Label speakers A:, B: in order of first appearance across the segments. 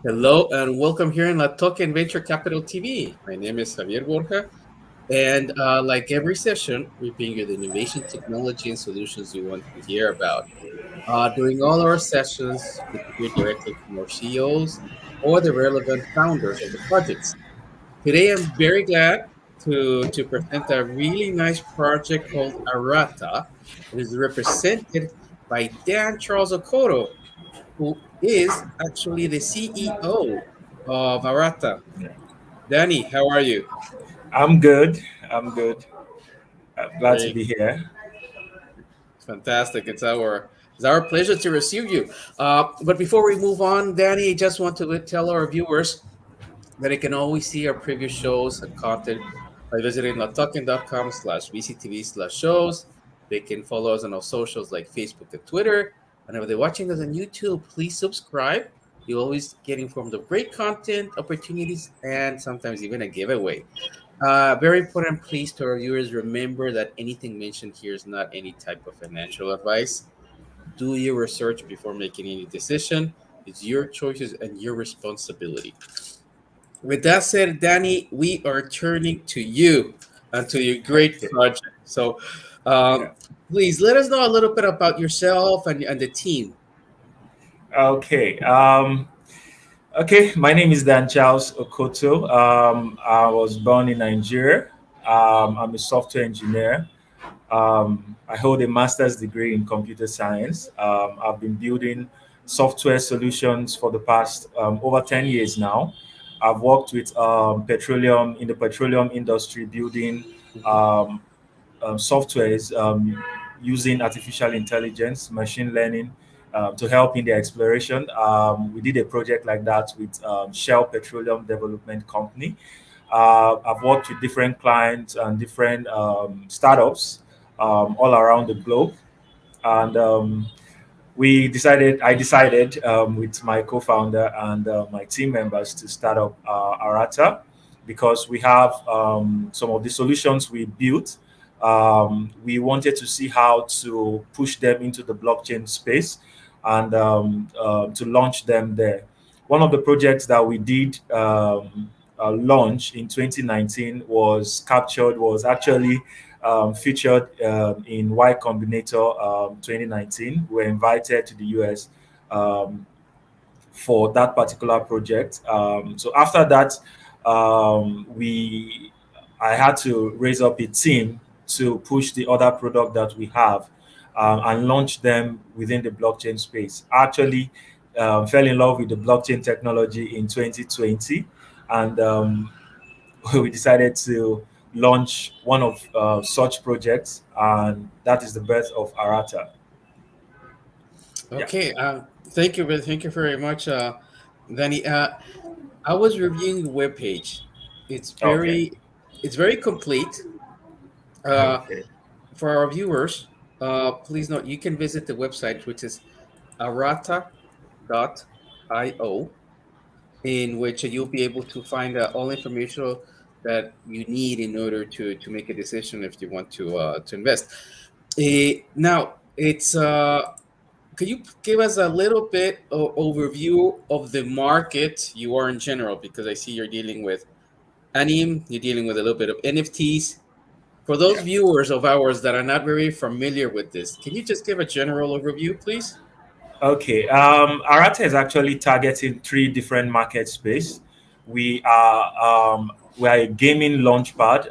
A: Hello and welcome here in LATOKEN Venture Capital TV. My name is Javier Borja, and like every session, we bring you the innovation, technology, and solutions you want to hear about. During all our sessions, you can hear directly from our CEOs or the relevant founders of the projects. Today, I'm very glad to present a really nice project called Arata. It is represented by Dan Charles Okoto, who is actually the CEO of Arata. Danny, how are you?
B: I'm good. I'm good. Glad to
A: Great,
B: be here.
A: fantastic. It's our pleasure to receive you. But before we move on, Danny, I just want to tell our viewers that they can always see our previous shows and content by visiting latoken.com/VCTV/shows. They can follow us on our socials like Facebook and Twitter. And if they're watching us on YouTube, please subscribe. You always get informed of great content, opportunities, and sometimes even a giveaway. Very important, please, to our viewers, remember that anything mentioned here is not any type of financial advice. Do your research before making any decision. It's your choices and your responsibility. With that said, Danny, we are turning to you and to your great
B: Okay.
A: project. So,
B: Yeah.
A: um, please let us know a little bit about yourself and the team.
B: Okay. Okay. My name is Dan Charles Okoto. I was born in Nigeria. I'm a software engineer. I hold a master's degree in computer science. I've been building software solutions for the past over 10 years now. I've worked with petroleum in the petroleum industry, building
A: Mhm.
B: um, softwares using artificial intelligence, machine learning to help in the exploration. We did a project like that with Shell Petroleum Development Company. I've worked with different clients and different startups all around the globe, and I decided with my co-founder and my team members to start up Arata because we have some of the solutions we built. We wanted to see how to push them into the blockchain space and to launch them there. One of the projects that we did launch in 2019 was actually featured in Y Combinator 2019. We were invited to the US um, for that particular project. So after that, we I had to raise up a team to push the other product that we have and launch them within the blockchain space. Actually, fell in love with the blockchain technology in 2020, and we decided to launch one of such projects, and that is the birth of Arata. Yeah.
A: Okay, thank you very much, Danny. I was reviewing the webpage. It's
B: Okay.
A: very, it's very complete. Uh,
B: Okay.
A: for our viewers, please note you can visit the website, which is arata.io, in which you'll be able to find all information that you need in order to make a decision if you want to invest. Now, it's could you give us a little bit of overview of the market you are in general? Because I see you're dealing with anime, you're dealing with a little bit of NFTs. For those
B: Yeah.
A: viewers of ours that are not very familiar with this, can you just give a general overview, please?
B: Okay. Arata is actually targeting three different market space. We are a gaming launchpad.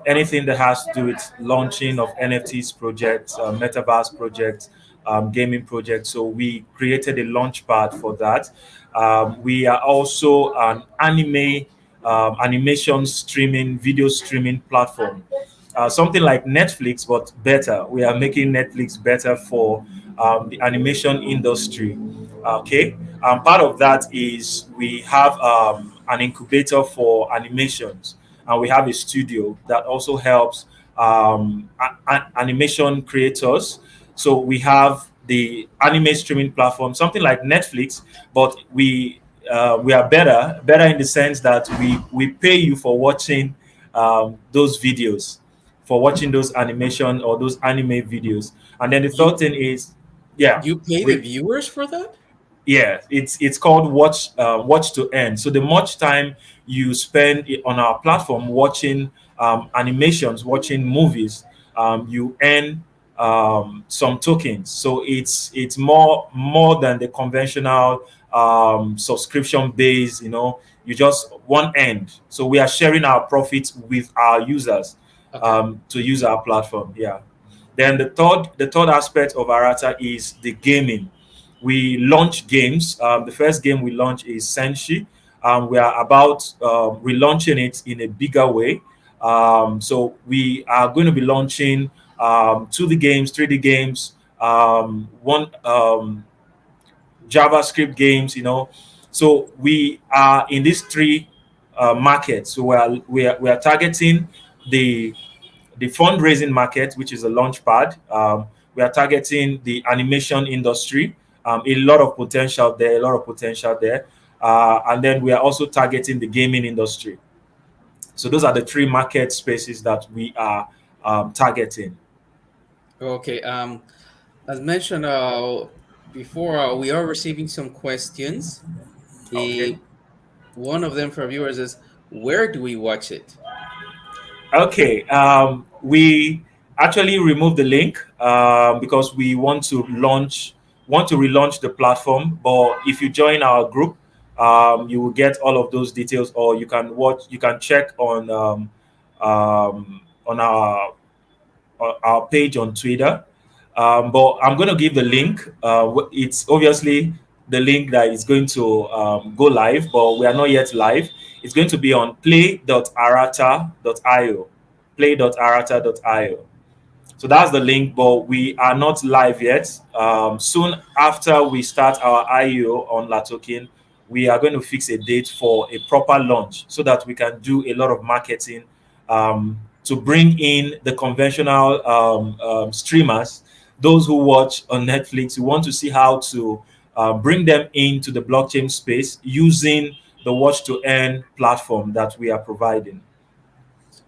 B: Anything that has to do with launching of NFTs projects, metaverse projects, gaming projects. So we created a launchpad for that. We are also an animation streaming, video streaming platform. Something like Netflix, but better. We are making Netflix better for the animation industry. Okay, part of that is we have an incubator for animations, and we have a studio that also helps animation creators. So we have the anime streaming platform, something like Netflix, but we are better in the sense that we pay you for watching those videos. for watching those animation or those anime videos. And then the third
A: You
B: thing is, yeah,
A: you pay the
B: re-
A: viewers for that?
B: yeah, it's called watch to earn. So the much time you spend on our platform watching animations, watching movies, you earn some tokens. So it's more than the conventional subscription base. You just one end. So we are sharing our profits with our users
A: Okay.
B: to use our platform. Yeah. Then the third aspect of Arata is the gaming. We launch games. The first game we launch is Senshi. We are about relaunching it in a bigger way. So we are going to be launching 2D games, 3D games, one JavaScript games. So we are in these three markets. So we are targeting the the fundraising market, which is a launch pad. We are targeting the animation industry. A lot of potential there, a lot of potential there. And then we are also targeting the gaming industry. So those are the three market spaces that we are targeting.
A: Okay. As mentioned before, we are receiving some questions.
B: Okay.
A: Eh, One of them for viewers is, where do we watch it?
B: Okay. We actually removed the link because we want to relaunch the platform. But if you join our group, you will get all of those details, or you can check on our page on Twitter. But I'm going to give the link. It's obviously the link that is going to go live, but we are not yet live. It's going to be on play.arata.io. Play.arata.io. So that's the link, but we are not live yet. Soon after we start our IEO on LATOKEN, we are going to fix a date for a proper launch so that we can do a lot of marketing to bring in the conventional streamers, those who watch on Netflix. We want to see how to bring them into the blockchain space using the Watch to Earn platform that we are providing.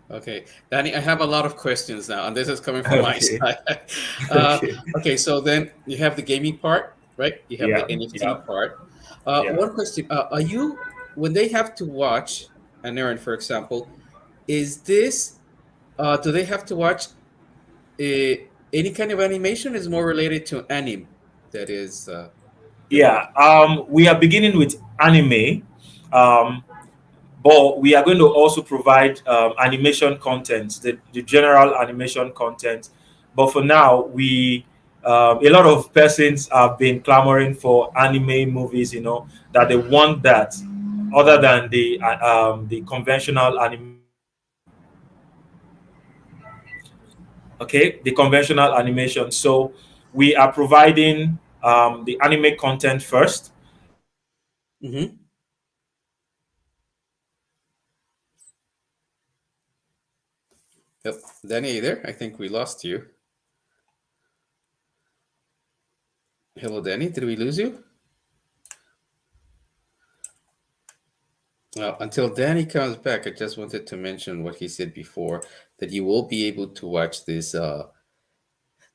A: Okay, Danny, I have a lot of questions now, and this is coming from my
B: Okay.
A: side. uh,
B: Okay.
A: okay, so then you have the gaming part, right? You have the
B: Yeah. Yeah.
A: NFT part.
B: Yeah.
A: One question: are you, when they have to watch an errand, for example, is this? Do they have to watch uh, any kind of animation? Is more related to anime that is
B: Yeah,
A: developed.
B: we are beginning with anime, um, but we are going to also provide animation content, the general animation content. But for now, a lot of persons have been clamoring for anime movies. That they want that, other than the conventional okay, the conventional animation. So we are providing the anime content first.
A: Mm-hmm. Yep. Danny, are you there? I think we lost you. Hello, Danny. Did we lose you? Until Danny comes back, I just wanted to mention what he said before, that you will be able to watch these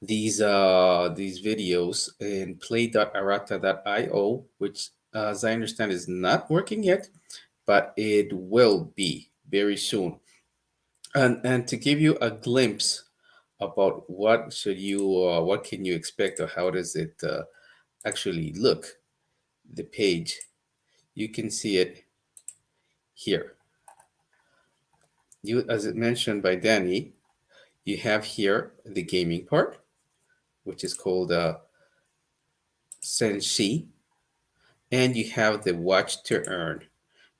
A: videos in play.arata.io, which, as I understand, is not working yet, but it will be very soon. And to give you a glimpse about what can you expect, or how does it actually look, the page, you can see it here. You, as it mentioned by Danny, you have here the gaming part, which is called Senshi, and you have the watch to earn.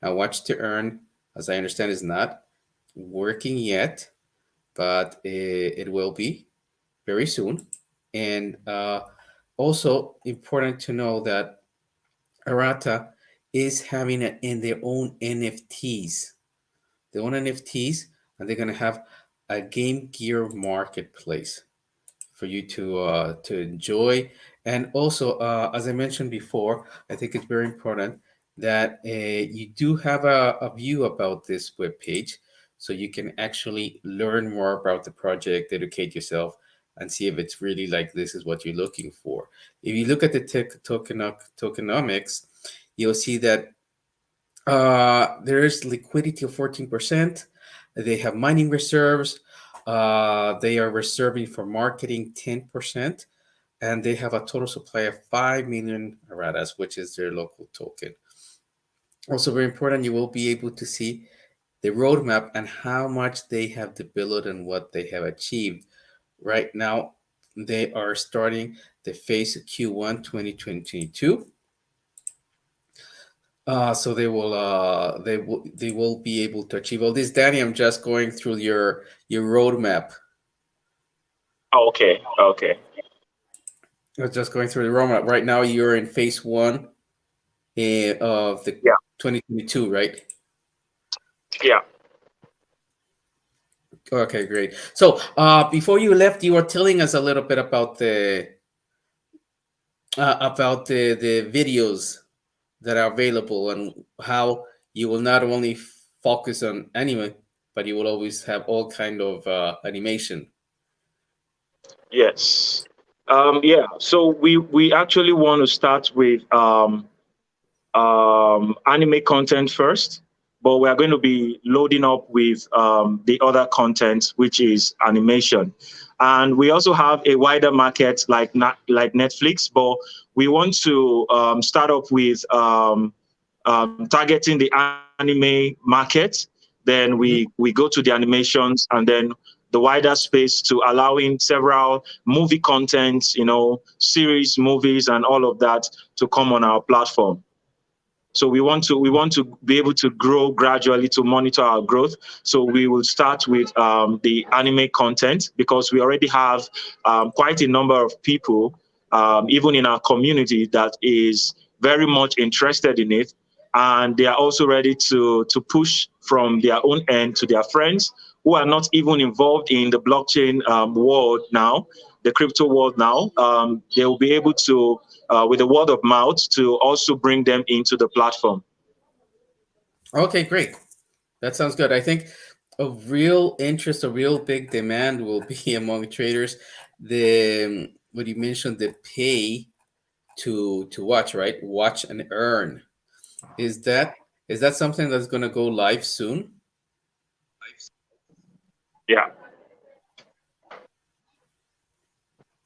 A: Now, watch to earn, as I understand, is not working yet, but it will be very soon. And also important to know that Arata is having it in their own NFTs. Their own NFTs, and they're going to have a Game Gear marketplace for you to enjoy. And also, as I mentioned before, I think it's very important that you do have a view about this web page. so you can actually learn more about the project, educate yourself, and see if it's really like this is what you're looking for. If you look at the tokenomics, you'll see that there is liquidity of 14%. They have mining reserves. They are reserving for marketing 10%, and they have a total supply of 5 million Aratas, which is their local token. Also, very important, you will be able to see the roadmap and how much they have developed and what they have achieved. Right now, they are starting the phase Q1 2022. So they will be able to achieve all this. Danny, I'm just going through your roadmap.
B: Okay, okay.
A: I was just going through the roadmap. Right now, you're in phase one of the
B: Yeah,
A: 2022, right?
B: yeah.
A: Okay, great. So before you left, you were telling us a little bit about the videos that are available and how you will not only focus on anime, but you will always have all kind of animation.
B: Yes. Yeah. So we actually want to start with anime content first, but we are going to be loading up with the other content, which is animation. And we also have a wider market like Netflix, but we want to start up with targeting the anime market. Then
A: Mhm.
B: we go to the animations, and then the wider space to allowing several movie contents, series, movies, and all of that to come on our platform. So we want to be able to grow gradually to monitor our growth. So we will start with the anime content because we already have quite a number of people, even in our community, that is very much interested in it, and they are also ready to push from their own end to their friends who are not even involved in the blockchain world now, the crypto world now. They will be able to with the word of mouth to also bring them into the platform.
A: Okay, great. That sounds good. I think a real interest, a real big demand will be among traders. The what you mentioned, the pay to watch, right? Watch and earn. Is that is that something that's going to go live soon?
B: Yeah.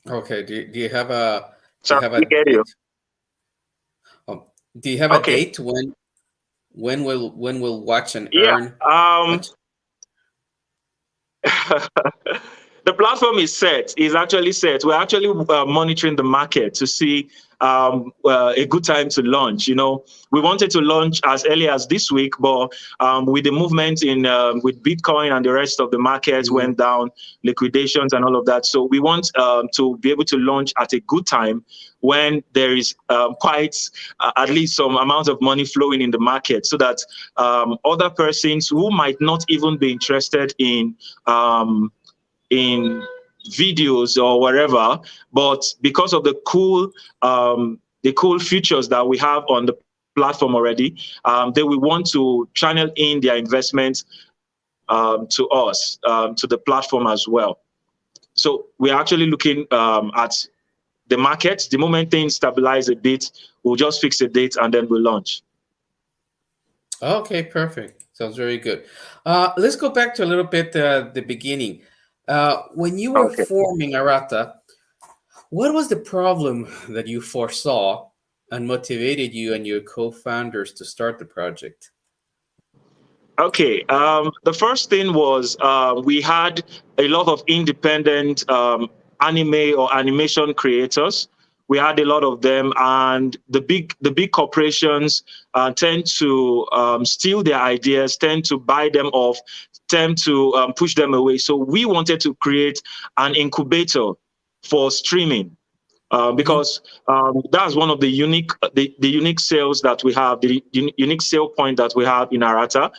A: Okay. Do you have a do you
B: So
A: have
B: we
A: a
B: get you.
A: date? Um, do you have a
B: Okay.
A: date when will watch and
B: Yeah.
A: earn
B: Um,
A: much?
B: the platform is set. Is actually set. We're actually monitoring the market to see a good time to launch. We wanted to launch as early as this week, but with the movement in with Bitcoin and the rest of the markets
A: Mm.
B: went down, liquidations and all of that. So we want to be able to launch at a good time when there is quite at least some amount of money flowing in the market, so that other persons who might not even be interested um, in videos or whatever, but because of the cool features that we have on the platform already, they will want to channel in their investment to us, to the platform as well. So we're actually looking at the market. The moment things stabilize a bit, we'll just fix a date and then we'll launch.
A: Okay, perfect. Sounds very good. Let's go back to a little bit the beginning. When you were
B: Okay.
A: forming Arata, what was the problem that you foresaw and motivated you and your co-founders to start the project?
B: Okay. The first thing was we had a lot of independent anime or animation creators. We had a lot of them, and the big corporations tend to steal their ideas, tend to buy them off, tend to push them away. So we wanted to create an incubator for streaming,
A: Hmm.
B: because that's one of the unique sales that we have, the unique sale point that we have in Arata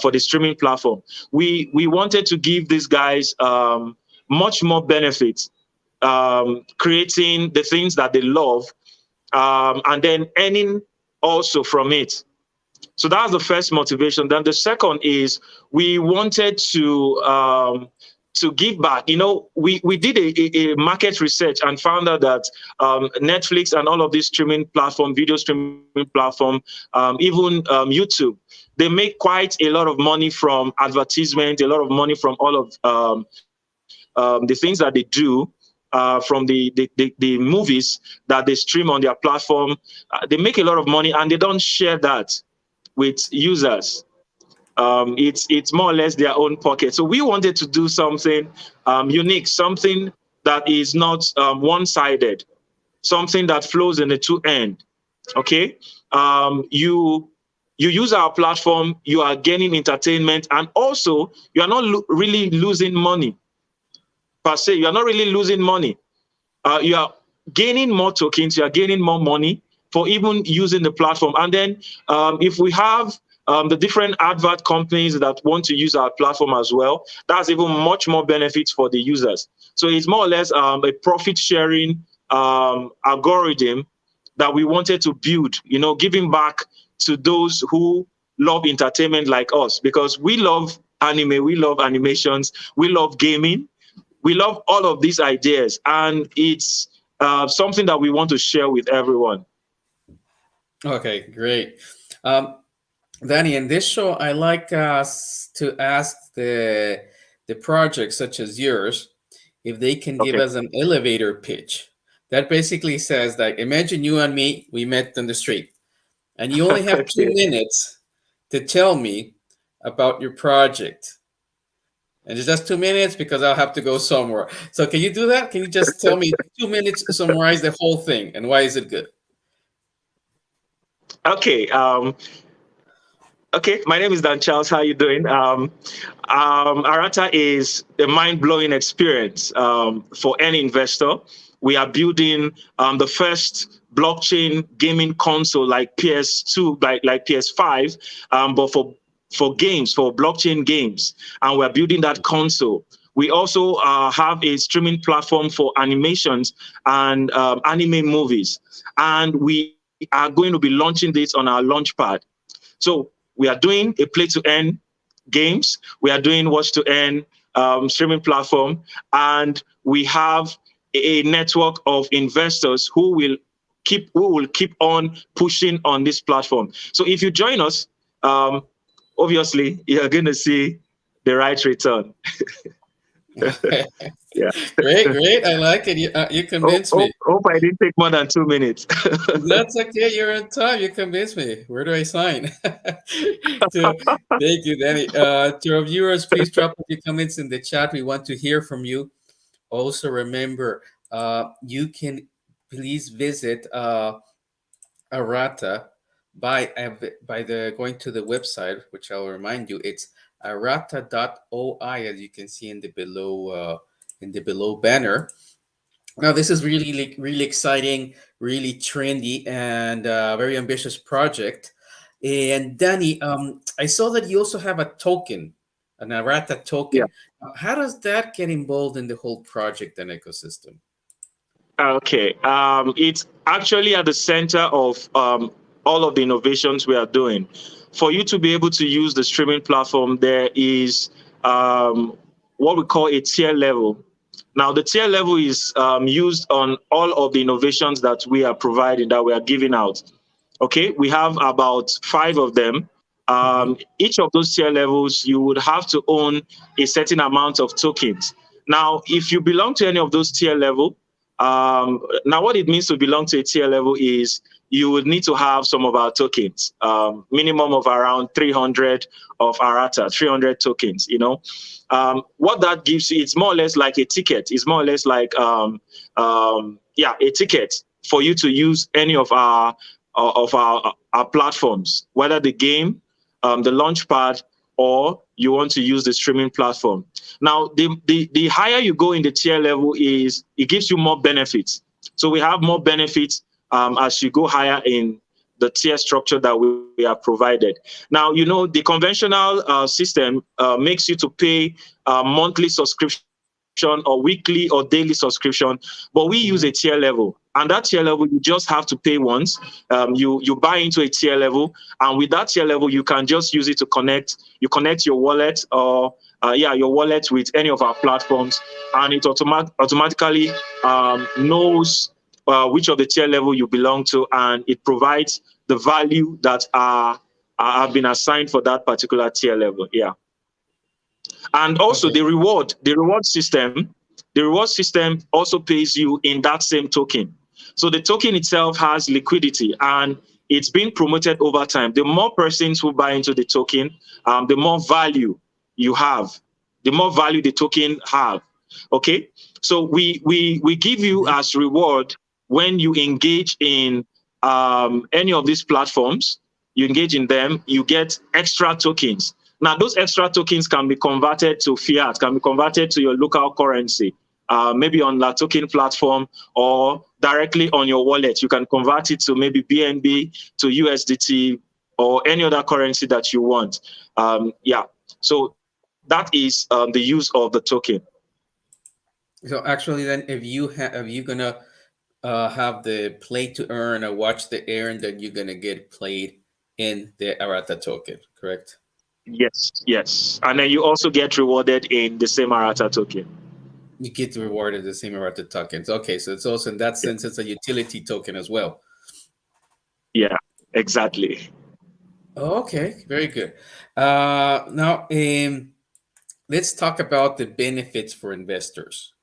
B: for the streaming platform. We wanted to give these guys much more benefits, creating the things that they love, and then earning also from it.
C: So that's the first motivation. Then the second is we wanted to give back. We did a market research and found out that Netflix and all of these streaming platform, video streaming platform, even YouTube, they make quite a lot of money from advertisement, a lot of money from all of the things that they do. From the movies that they stream on their platform, they make a lot of money and they don't share that with users. It's more or less their own pocket. So we wanted to do something unique, something that is not one-sided, something that flows in the two end. Okay, you use our platform, you are gaining entertainment, and also you are not really losing money per se. You are not really losing money. You are gaining more tokens, you are gaining more money for even using the platform. And then if we have the different advert companies that want to use our platform as well, that's even much more benefits for the users. So it's more or less a profit sharing algorithm that we wanted to build, giving back to those who love entertainment like us, because we love anime, we love animations, we love gaming, we love all of these ideas, and it's something that we want to share with everyone.
A: Okay, great. Danny, in this show, I like us to ask the projects such as yours if they can give
C: Okay.
A: us an elevator pitch. That basically says that imagine you and me, we met on the street, and you only have 2 minutes to tell me about your project. And it's just 2 minutes because I'll have to go somewhere. So can you do that? Can you just tell me 2 minutes, summarize the whole thing, and why is it good?
C: Okay. Okay, my name is Dan Charles. How are you doing? Arata is a mind-blowing experience for any investor. We are building the first blockchain gaming console like PS2, like PS5, but for games, for blockchain games. And we're building that console. We also have a streaming platform for animations and anime movies. And we are going to be launching this on our launchpad. So we are doing a play-to-earn games. We are doing watch-to-earn streaming platform. And we have a network of investors who will keep on pushing on this platform. So if you join us, obviously, you're going to see the right return. Yeah.
A: Great. I like it. You convinced me.
C: Hope I didn't take more than 2 minutes.
A: That's okay. You're on time. You convinced me. Where do I sign? Thank you, Danny. To our viewers, please drop your comments in the chat. We want to hear from you. Also, remember, you can please visit Arata by going to the website, which I'll remind you, it's arata.oi, as you can see in the below banner. Now, this is really exciting, really trendy, and very ambitious project. And Danny, I saw that you also have a token, an Arata token.
C: Yeah.
A: How does that get involved in the whole project and ecosystem?
C: Okay. It's actually at the center of all of the innovations we are doing. For you to be able to use the streaming platform, there is what we call a tier level. Now, the tier level is used on all of the innovations that we are providing, that we are giving out. Okay, we have about 5 of them. Each of those tier levels, you would have to own a certain amount of tokens. Now, if you belong to any of those tier level, now what it means to belong to a tier level is you would need to have some of our tokens, minimum of around 300 of Arata, 300 tokens, what that gives you, it's more or less like a ticket. It's more or less like, a ticket for you to use any of our platforms, whether the game, the launchpad, or you want to use the streaming platform. Now, the higher you go in the tier level is it gives you more benefits. So we have more benefits as you go higher in the tier structure that we are provided. Now, the conventional system makes you to pay monthly subscription or weekly or daily subscription, but we use a tier level. And that tier level, you just have to pay once. You buy into a tier level, and with that tier level, you can just use it to connect. You connect your wallet or your wallet with any of our platforms, and it automatically knows which of the tier level you belong to, and it provides the value that have been assigned for that particular tier level. Yeah. And also
A: Okay.
C: the reward system also pays you in that same token. So the token itself has liquidity, and it's been promoted over time. The more persons who buy into the token, the more value you have, the more value the token have. Okay, so we give you as reward when you engage in any of these platforms. You engage in them, you get extra tokens. Now, those extra tokens can be converted to fiat, can be converted to your local currency, maybe on LATOKEN platform or directly on your wallet. You can convert it to maybe BNB, to USDT, or any other currency that you want. So that is the use of the token.
A: So actually, then, if you gonna have the play to earn or watch the earn, then you're gonna get played in the Arata token, correct?
C: Yes. And then you also get rewarded in the same Arata token.
A: You get rewarded the same Arata tokens. Okay, so it's also in that
C: Yeah,
A: sense it's a utility token as well.
C: yeah, exactly.
A: Okay, very good. Now, let's talk about the benefits for investors.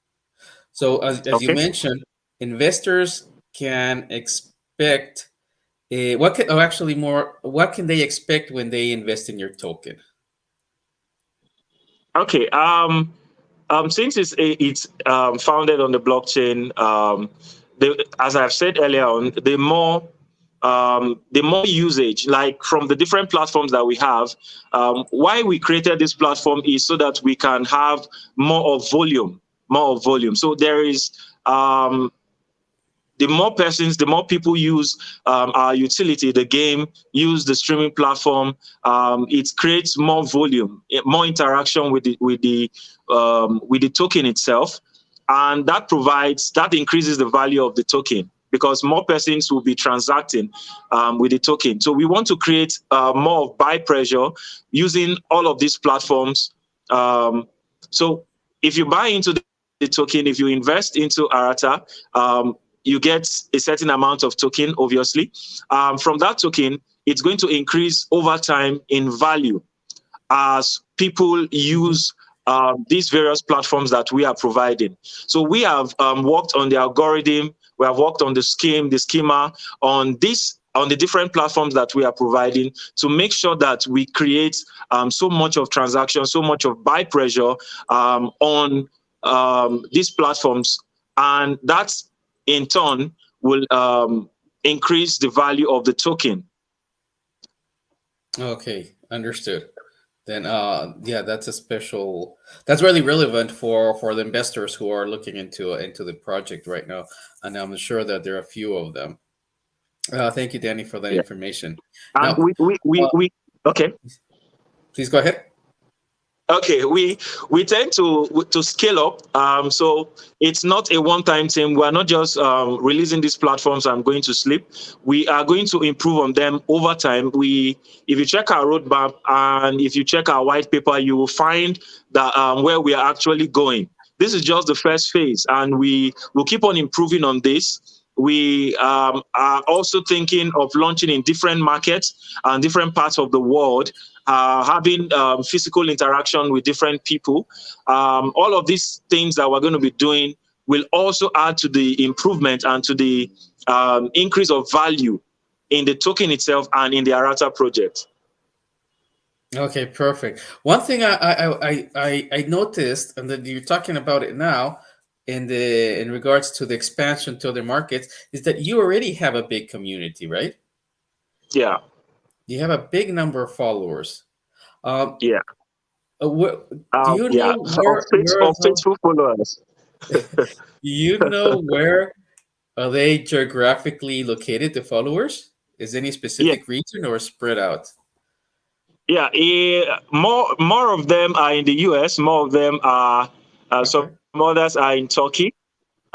A: So, as you
C: Okay.
A: mentioned, investors can expect what can, or actually more, what can they expect when they invest in your token?
C: Okay. Since it's founded on the blockchain, as I've said earlier on, the more usage, like from the different platforms that we have, why we created this platform is so that we can have more of volume, So there is the more persons, the more people use our utility, the game, use the streaming platform, it creates more volume, more interaction with the token itself, and that increases the value of the token because more persons will be transacting with the token. So we want to create more of buy pressure using all of these platforms. So if you buy into the token, if you invest into Arata, you get a certain amount of token, obviously. From that token, it's going to increase over time in value as people use these various platforms that we are providing. So we have worked on the algorithm, we have worked on the schema, on the different platforms that we are providing to make sure that we create so much of transaction, so much of buy pressure on these platforms. And that's in turn will increase the value of the token.
A: Okay, understood. Then, yeah, that's really relevant for the investors who are looking into the project right now, and I'm sure that there are a few of them. Thank you, Danny, for that
C: Yeah.
A: information.
C: And
A: Now,
C: we okay.
A: please go ahead.
C: Okay, we tend to scale up. So it's not a one-time thing. We are not just releasing these platforms and going to sleep. We are going to improve on them over time. If you check our roadmap and if you check our white paper, you will find that where we are actually going. This is just the first phase, and we will keep on improving on this. We are also thinking of launching in different markets and different parts of the world, having physical interaction with different people. All of these things that we're going to be doing will also add to the improvement and to the increase of value in the token itself and in the Arata project.
A: Okay, perfect. One thing I noticed, and that you're talking about it now, in regards to the expansion to other markets, is that you already have a big community, right?
C: Yeah,
A: You have a big number of followers. Um,
C: yeah,
A: do you
C: yeah.
A: know where
C: Of faithful followers.
A: do you know where are they geographically located? The followers, is any
C: Yeah,
A: specific region or spread out?
C: yeah. More of them are in the US. More of them are
A: Okay.
C: others are in Turkey.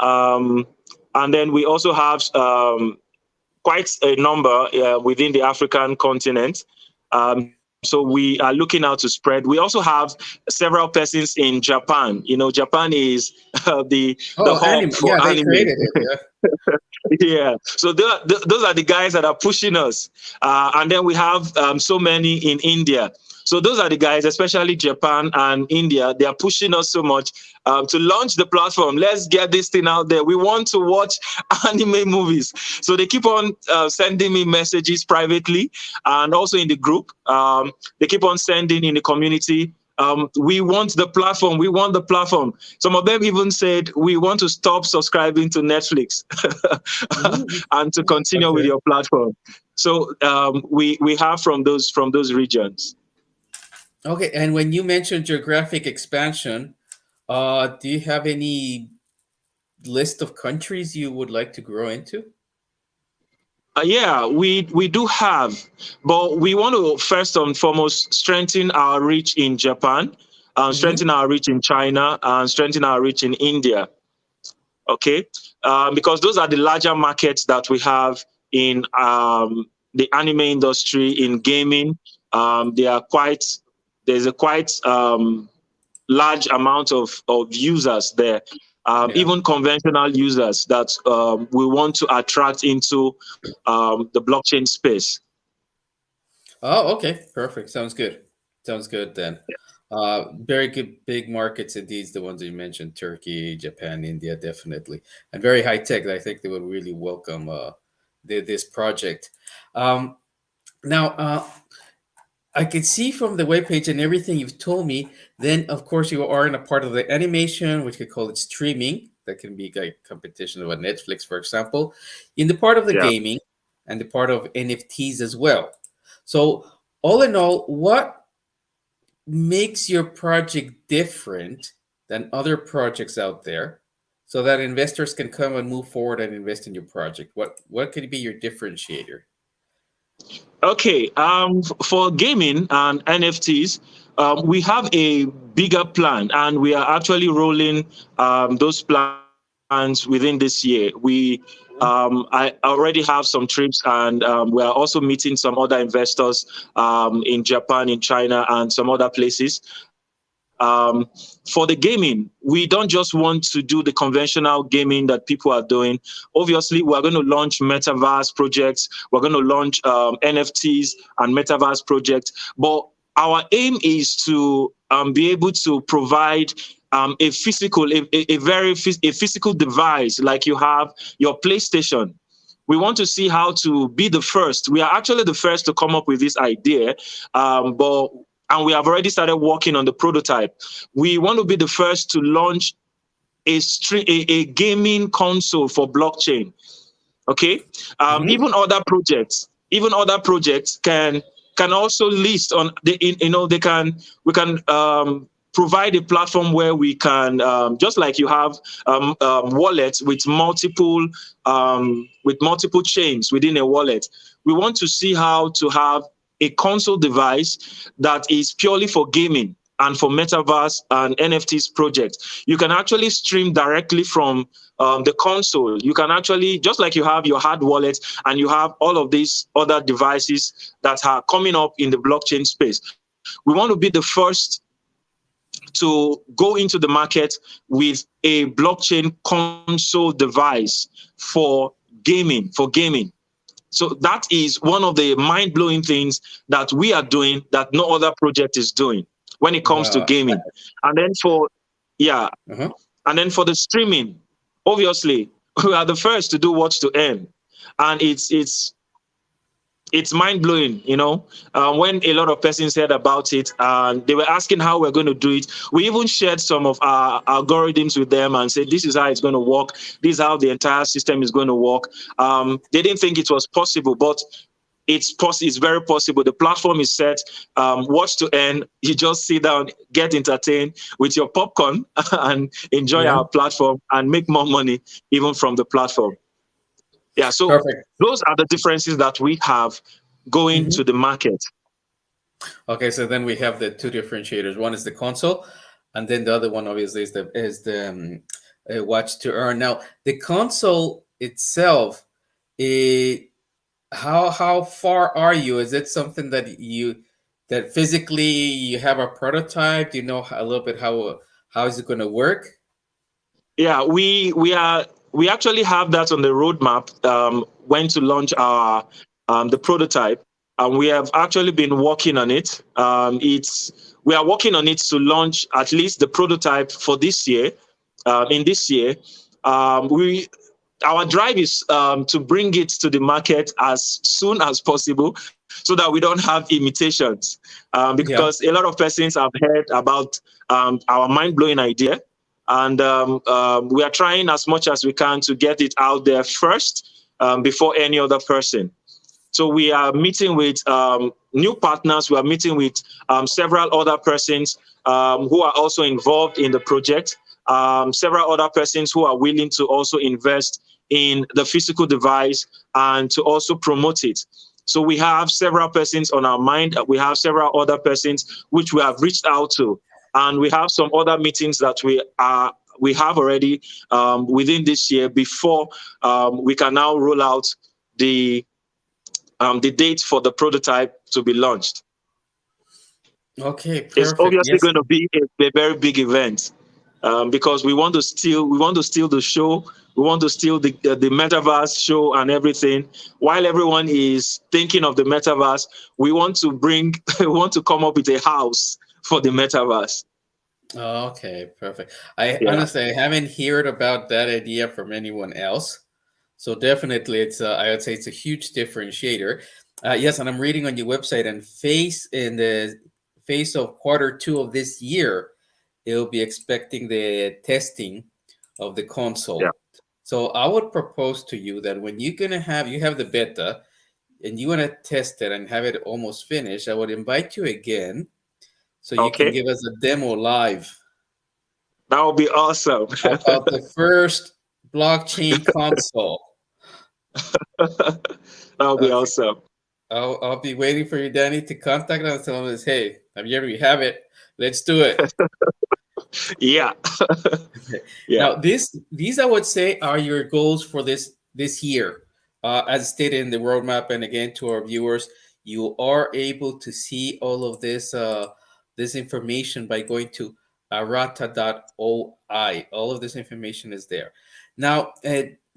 C: Um, and then we also have quite a number within the African continent. So we are looking out to spread. We also have several persons in Japan. You know, Japan is the
A: Oh,
C: hub
A: anime. Yeah,
C: for
A: they
C: anime.
A: created it. Yeah.
C: Yeah, so those are the guys that are pushing us, and then we have so many in India. So those are the guys, especially Japan and India. They are pushing us so much to launch the platform. Let's get this thing out there. We want to watch anime movies. So they keep on sending me messages privately and also in the group. They keep on sending in the community. We want the platform. We want the platform. Some of them even said, we want to stop subscribing to Netflix
A: Mhm.
C: and to continue with
A: Okay.
C: your platform. So we have from those regions.
A: Okay. And when you mentioned geographic expansion, do you have any list of countries you would like to grow into?
C: Yeah, we do have, but we want to first and foremost strengthen our reach in Japan,
A: Hmm.
C: strengthen our reach in China, and strengthen our reach in India. Okay, because those are the larger markets that we have in the anime industry, in gaming. They are quite there's a quite large amount of users there,
A: Yeah.
C: even conventional users that we want to attract into the blockchain space.
A: Oh, okay. Perfect. Sounds good. Sounds good then. Very good big markets indeed, the ones you mentioned, Turkey, Japan, India, definitely. And very high tech. I think they would really welcome this project. Um, now, I can see from the webpage and everything you've told me, then of course you are in a part of the animation, which could call it streaming. That can be like competition with Netflix, for example. In the part of the
C: Yeah.
A: gaming and the part of NFTs as well. So all in all, what makes your project different than other projects out there so that investors can come and move forward and invest in your project? What could be your differentiator?
C: Okay. For gaming and NFTs, we have a bigger plan, and we are actually rolling those plans within this year. I already have some trips, and we are also meeting some other investors in Japan, in China, and some other places. For the gaming, we don't just want to do the conventional gaming that people are doing. Obviously, we're going to launch metaverse projects. We're going to launch NFTs and metaverse projects. But our aim is to be able to provide a physical, a physical device like you have your PlayStation. We want to see how to be the first. We are actually the first to come up with this idea, but and we have already started working on the prototype. We want to be the first to launch a gaming console for blockchain. Okay,
A: Hmm.
C: even other projects can also list on the they can we can provide a platform where we can just like you have wallets with multiple chains within a wallet. We want to see how to have a console device that is purely for gaming and for metaverse and NFTs projects. You can actually stream directly from the console. You can actually, just like you have your hard wallet and you have all of these other devices that are coming up in the blockchain space. We want to be the first to go into the market with a blockchain console device for gaming. So that is one of the mind-blowing things that we are doing that no other project is doing when it comes to
A: Wow.
C: gaming. And then for yeah,
A: Uh-huh.
C: and then for the streaming, obviously we are the first to do watch to earn, and it's mind blowing, when a lot of persons heard about it and they were asking how we're going to do it. We even shared some of our algorithms with them and said, this is how it's going to work. This is how the entire system is going to work. They didn't think it was possible, but it's very possible. The platform is set, watch to earn. You just sit down, get entertained with your popcorn and enjoy
A: Yeah.
C: our platform and make more money even from the platform. Yeah, so
A: Perfect.
C: those are the differences that we have going
A: Mhm.
C: to the market.
A: Okay, so then we have the two differentiators. One is the console, and then the other one obviously is the watch to earn. Now the console itself, it, how far are you? Is it something that physically you have a prototype? Do you know a little bit how is it going to work?
C: Yeah, we actually have that on the roadmap. When to launch our the prototype, and we have actually been working on it. We are working on it to launch at least the prototype for this year. In this year, we our drive is to bring it to the market as soon as possible, so that we don't have imitations.
A: Yeah.
C: Because a lot of persons have heard about our mind-blowing idea, and we are trying as much as we can to get it out there first, before any other person. So we are meeting with new partners. We are meeting with several other persons who are also involved in the project. Several other persons who are willing to also invest in the physical device and to also promote it. So we have several persons on our mind. We have several other persons which we have reached out to, and we have some other meetings that we have already within this year before we can now roll out the date for the prototype to be launched.
A: Okay,
C: It's
A: perfect.
C: obviously
A: Yes.
C: going to be a very big event, because we want to steal the show. We want to steal the metaverse show and everything. While everyone is thinking of the metaverse, we want to we want to come up with a house for the metaverse.
A: Okay, perfect. I
C: Yeah.
A: honestly I haven't heard about that idea from anyone else. So definitely, I would say it's a huge differentiator. Yes, and I'm reading on your website, and face in the face of quarter 2 of this year, it'll be expecting the testing of the
C: Yeah.
A: console. So I would propose to you that when you have the beta and you want to test it and have it almost finished, I would invite you again so you can
C: Okay.
A: give us a demo live
C: That would be awesome.
A: about the first blockchain console.
C: That would be
A: Okay.
C: awesome.
A: I'll be waiting for you, Danny, to contact us and tell us, hey, Javier, we have it. Let's do it.
C: Yeah.
A: Okay.
C: Yeah.
A: Now, these I would say are your goals for this year. As stated in the roadmap, and again to our viewers, you are able to see all of this information by going to arata.oi. All of this information is there. Now,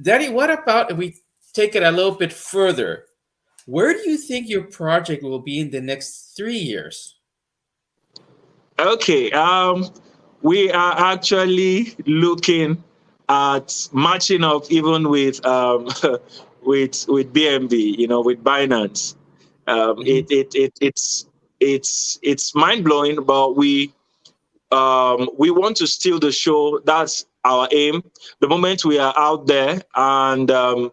A: Danny, what about if we take it a little bit further? Where do you think your project will be in the next 3 years?
C: Okay. We are actually looking at matching up even with with BNB, with Binance.
A: Mhm.
C: It's mind blowing, but we want to steal the show. That's our aim. The moment we are out there and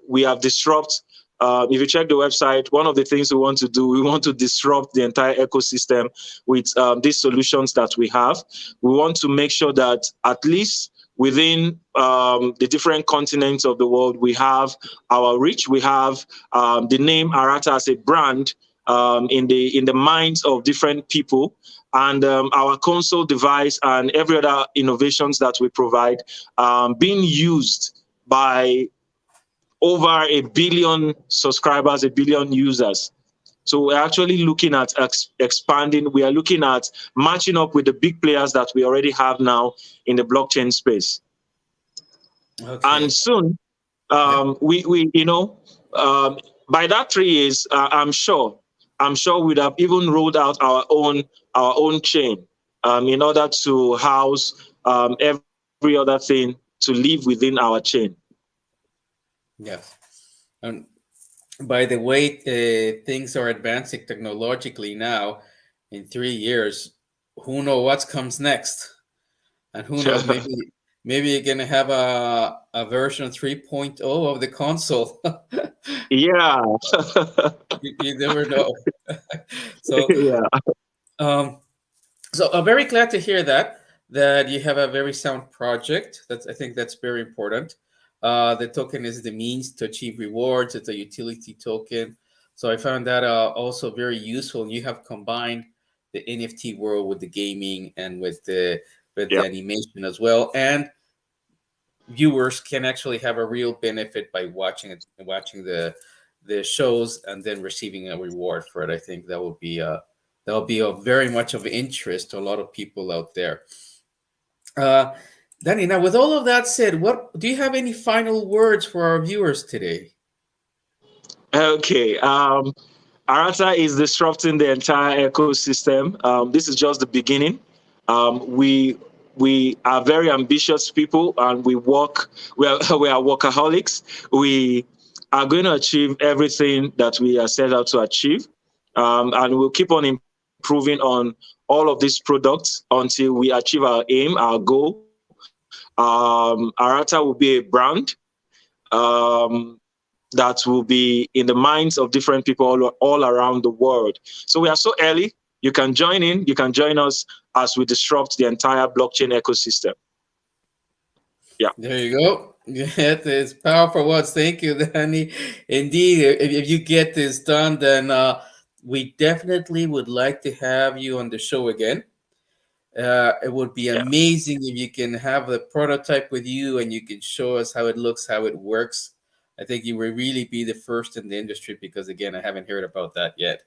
C: we have disrupt, if you check the website, one of the things we want to do, we want to disrupt the entire ecosystem with these solutions that we have. We want to make sure that at least within the different continents of the world, we have our reach. We have the name Arata as a brand in the minds of different people, and our console device and every other innovations that we provide being used by over a billion subscribers, a billion users. So we're actually looking at expanding. We are looking at matching up with the big players that we already have now in the blockchain space. And
A: Okay.
C: soon,
A: Yeah.
C: we by that 3 years, I'm sure we'd have even rolled out our own chain, in order to house every other thing to live within our chain.
A: Yes. And by the way, things are advancing technologically now. In 3 years, who knows what comes next? And who knows, maybe you're gonna have a version 3.0 of the console.
C: Yeah.
A: You never know. So,
C: Yeah.
A: um, so I'm very glad to hear that you have a very sound project. I think that's very important. The token is the means to achieve rewards. It's a utility token. So I found that also very useful. You have combined the NFT world with the gaming and with with
C: Yeah.
A: the animation as well, and viewers can actually have a real benefit by watching the shows and then receiving a reward for it. I think that will be of very much of interest to a lot of people out there. Uh, Danny, now with all of that said, what do you have any final words for our viewers today?
C: Okay. Arata is disrupting the entire ecosystem. This is just the beginning. We are very ambitious people, and We are, we are workaholics. We are going to achieve everything that we are set out to achieve, and we'll keep on improving on all of these products until we achieve our aim, our goal. Arata will be a brand. That will be in the minds of different people all around the world. So we are so early. You can join in. You can join us as we disrupt the entire blockchain ecosystem. Yeah.
A: There you go. Yeah, it's powerful words. Thank you, Danny. Indeed, if you get this done, then we definitely would like to have you on the show again. It would be
C: Yeah.
A: amazing if you can have the prototype with you and you can show us how it looks, how it works. I think you will really be the first in the industry because, again, I haven't heard about that yet.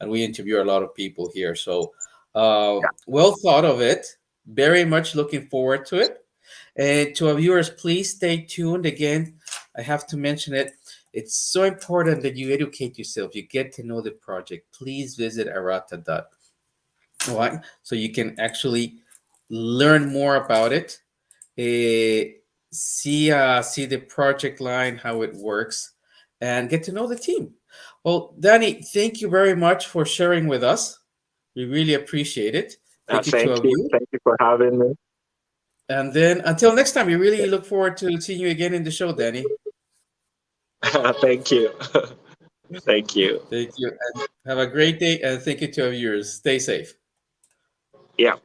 A: And we interview a lot of people here. So, well thought of it. Very much looking forward to it. And to our viewers, please stay tuned. Again, I have to mention it. It's so important that you educate yourself. You get to know the project. Please visit arata. Right? So you can actually learn more about it, see the project line, how it works, and get to know the team. Well, Danny, thank you very much for sharing with us. We really appreciate it. Thank you to
C: Thank
A: our
C: you.
A: you.
C: Thank you for having me.
A: And then until next time, we really look forward to seeing you again in the show, Danny.
C: Thank you. Thank you.
A: Thank you. And have a great day. And thank you to our viewers. Stay safe.
C: Yeah.